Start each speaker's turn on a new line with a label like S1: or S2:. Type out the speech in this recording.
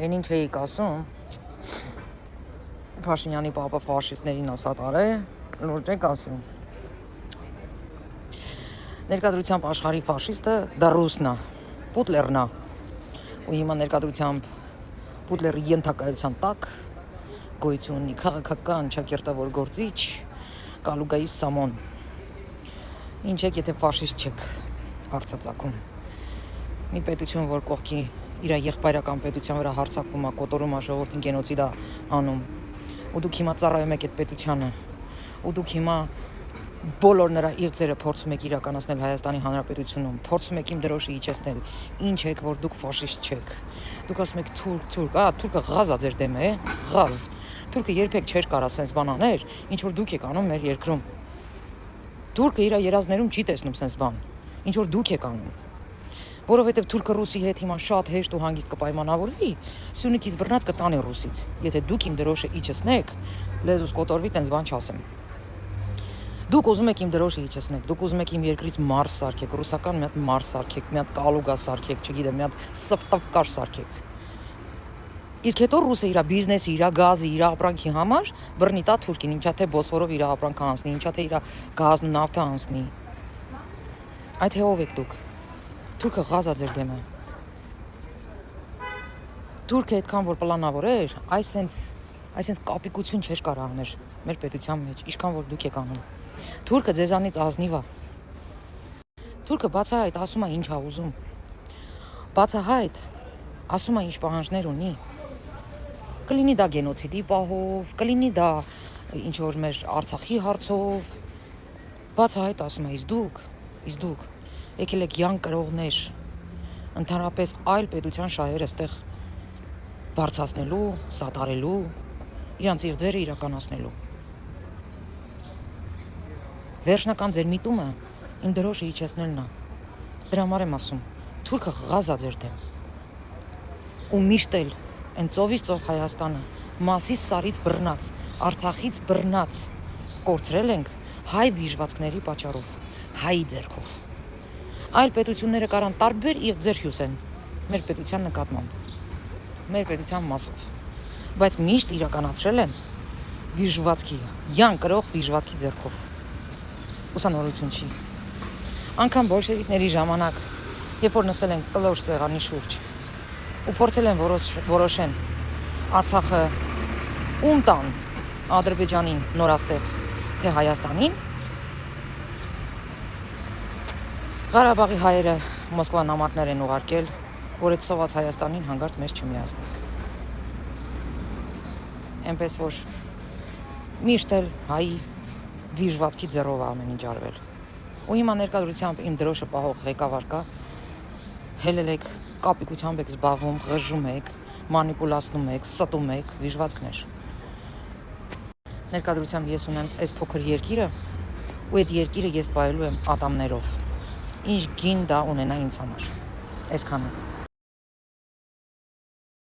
S1: Են ինչ էիք ասում, Փաշինյանի պապը ֆաշիստներին ասատար է, լուրջ եք ասում։ Ներկայությամբ աշխարհի ֆաշիստը դա ռուսն է, Պուտլերն է։ Ու հիմա ներկայությամբ Պուտլերի ենթակայության տակ գոյություն ունի քաղաքական ճակերտավոր գործիչ Կալուգայի Սամոն։ Ինչ եք, եթե ֆաշիստ չեք հարցածակում։ Մի պետություն, որ կողքի իր եղբայրական պետության վրա հարձակվում է, կոտորում է, ժողովրդին գենոցիդ է անում։ Ու դուք հիմա ծառայում եք այդ պետությանը։ Ու դուք հիմա բոլոր նրա իղձերը փորձում եք իրականացնել Հայաստանի Հանրապետությունում, փորձում եք իմ դրոշը իջեցնել։ Ինչ եք, որ դուք ֆաշիստ չեք։ Դուք ասում եք թուրք, թուրքը ղազա ձեր դեմ է, ղազ։ Թուրքը երբեք չէր կարա սենց բան աներ, ինչ որ դուք եք անում մեր երկրում։ Թուրքը իր երազներում չի տեսնում սենց բան, ինչ որ դուք եք անում։ Որովհետև թուրքը ռուսի հետ հիմա շատ հեշտ ու հանգիստ կպայմանավորվի, Սյունիքից բռնած կտանի ռուսից։ Եթե դուք իմ դրոշը իջեցնեք, լեզուս կոտորվի, տենց բան չասեմ։ Դուք ուզում եք իմ դրոշը իջեցնեք, դուք ուզում եք իմ երկրից մարս սարքեք, ռուսական մի հատ մարս սարքեք, մի հատ կալուգա սարքեք, չգիտեմ, մի հատ սվտավկար սարքեք։ Իսկ հետո ռուսը իր բիզնեսի, իր գազի, իր ապրանքի համար բռնի տա թուրքին, ինչա թե Բոսֆորով իր ապրանքը անցնի, ինչա թե իր գազն ու նավթը անցնի։ Այդ հեով եք դուք։ Թուրքը ղազա ձեր դեմ է։ Թուրքը այդքան որ պլանավոր էր, այսենց կապիկություն չէր կարող անել մեր պետության մեջ, ինչքան որ դուք եք անում։ Թուրքը ձեզանից ազնիվ է։ Թուրքը բացահայտ ասում է ինչ ա ուզում։ Բացահայտ ասում է ինչ պահանջներ ունի։ Կլինի դա գենոցիդի պահով, կլինի դա ինչ որ մեր Արցախի հարցով։ Բացահայտ ասում է, իսկ դուք եկել եք յան կրողներ, ընդհանրապես այլ պետության շահերը ստեղ բարձրացնելու, սատարելու, իրանց իղձերը իրականացնելու։ Վերջնական ձեր միտումը իմ դրոշը իջեցնելն է։ Դրա համար եմ ասում, թուրքը ղազա ձեր դեմ։ Ու միշտ էլ այն ծովից ծով Հայաստանը, Մասիս սարից բռնած, Արցախից բռնած կորցրել ենք հայ վիժվածքների պատճառով, հայի ձեռքով։ Այլ պետությունները կարան տարբեր իղձեր հյուսեն մեր պետության նկատմամբ, մեր պետության մասով, բայց միշտ իրականացրել են վիժվածքի, յան կրող վիժվածքի ձեռքով։ Ուսանորություն չի։ Անգամ բոլշևիկների ժամանակ, երբ որ նստել են կլոր սեղանի շուրջ ու փորձել են որոշեն Արցախը ում տան, Ադրբեջանին նորաստեղծ, թե Հայաստանին, Ղարաբաղի հայերը Մոսկվա նամակներ են ուղարկել, որ այդ սոված Հայաստանին հանգարց մեզ չմիացնեք։ Էնպես որ միշտ էլ հայի վիժվածքի ձեռով ամեն ինչ արվել։ Ու հիմա ներկայությամբ իմ դրոշը պահող ղեկավար կա, հելել եք, կապիկությամբ եք զբաղվում, ղժում եք, մանիպուլացնում եք, ստում եք, վիժվածքներ։ Ներկայությամբ ես ունեմ այս փոքր երկիրը, ու այդ երկիրը ես պահելու եմ ատամներով։ Ինչ գին դա ունենա ինձ համար։ Այսքանը։